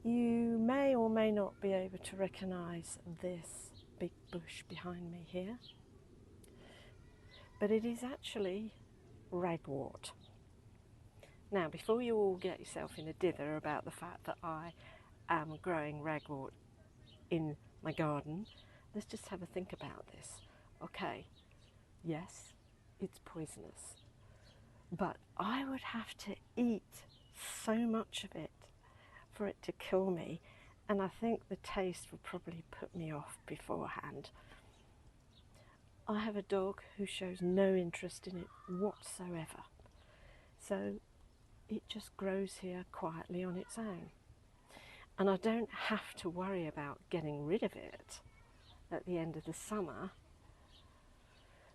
You may or may not be able to recognise this big bush behind me here, but it is actually ragwort. Now, before you all get yourself in a dither about the fact that I am growing ragwort in my garden, let's just have a think about this. Okay, yes, it's poisonous, but I would have to eat so much of it for it to kill me, and I think the taste would probably put me off beforehand. I have a dog who shows no interest in it whatsoever, so it just grows here quietly on its own, and I don't have to worry about getting rid of it at the end of the summer,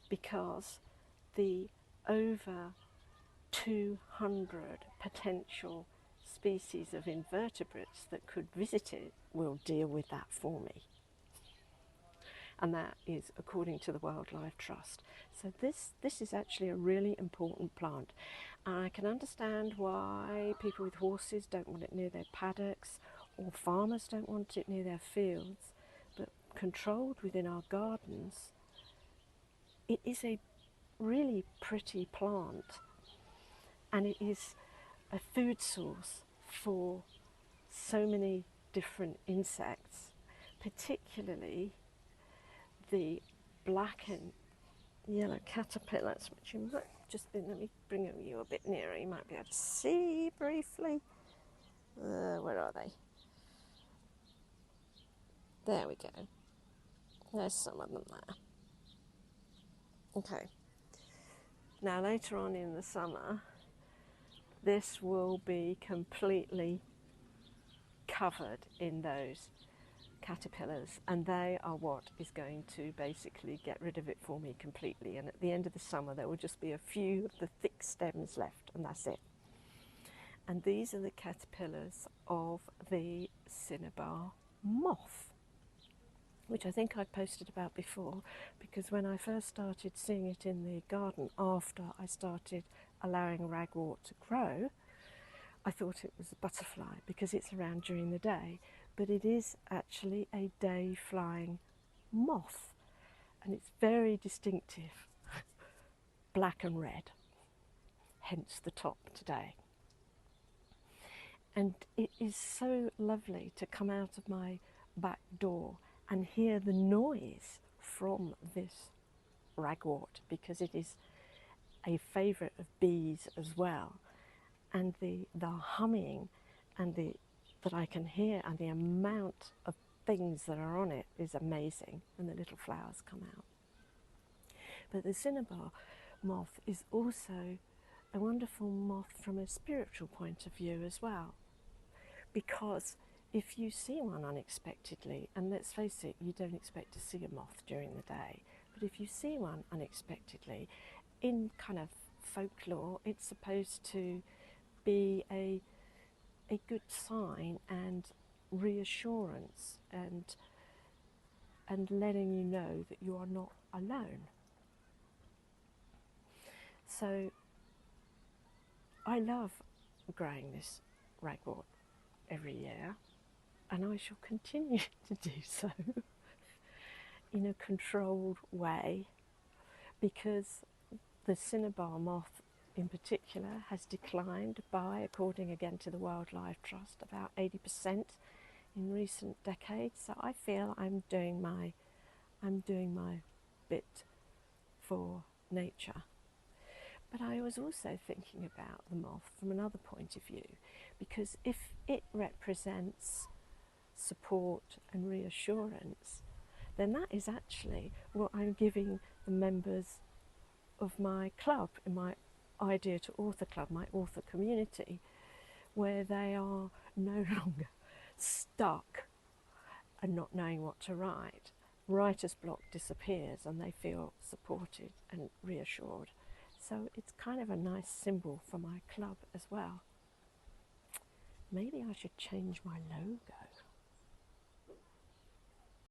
because the over 200 potential species of invertebrates that could visit it will deal with that for me. And that is according to the Wildlife Trust. So this is actually a really important plant. And I can understand why people with horses don't want it near their paddocks, or farmers don't want it near their fields, but controlled within our gardens, it is a really pretty plant, and it is a food source for so many different insects, particularly the black and yellow caterpillars, which you might just, let me bring you a bit nearer, you might be able to see briefly. Where are they? There we go. There's some of them there. Okay. Now later on in the summer, this will be completely covered in those caterpillars, and they are what is going to basically get rid of it for me completely. And at the end of the summer there will just be a few of the thick stems left, and that's it. And these are the caterpillars of the cinnabar moth, which I think I posted about before, because when I first started seeing it in the garden after I started allowing ragwort to grow, I thought it was a butterfly because it's around during the day, but it is actually a day flying moth, and it's very distinctive, black and red, hence the top today. And it is so lovely to come out of my back door and hear the noise from this ragwort, because it is a favourite of bees as well, and the humming and that I can hear, and the amount of things that are on it is amazing when the little flowers come out. But the cinnabar moth is also a wonderful moth from a spiritual point of view as well, because if you see one unexpectedly, and let's face it, you don't expect to see a moth during the day, but if you see one unexpectedly, in kind of folklore, it's supposed to be a good sign and reassurance, and letting you know that you are not alone. So I love growing this ragwort every year, and I shall continue to do so in a controlled way, because the cinnabar moth in particular has declined by, according again to the Wildlife Trust, about 80% in recent decades. So I feel I'm doing my bit for nature. But I was also thinking about the moth from another point of view, because if it represents support and reassurance, then that is actually what I'm giving the members of my club, in my Idea to Author Club, my author community, where they are no longer stuck and not knowing what to write. Writer's block disappears and they feel supported and reassured. So it's kind of a nice symbol for my club as well. Maybe I should change my logo.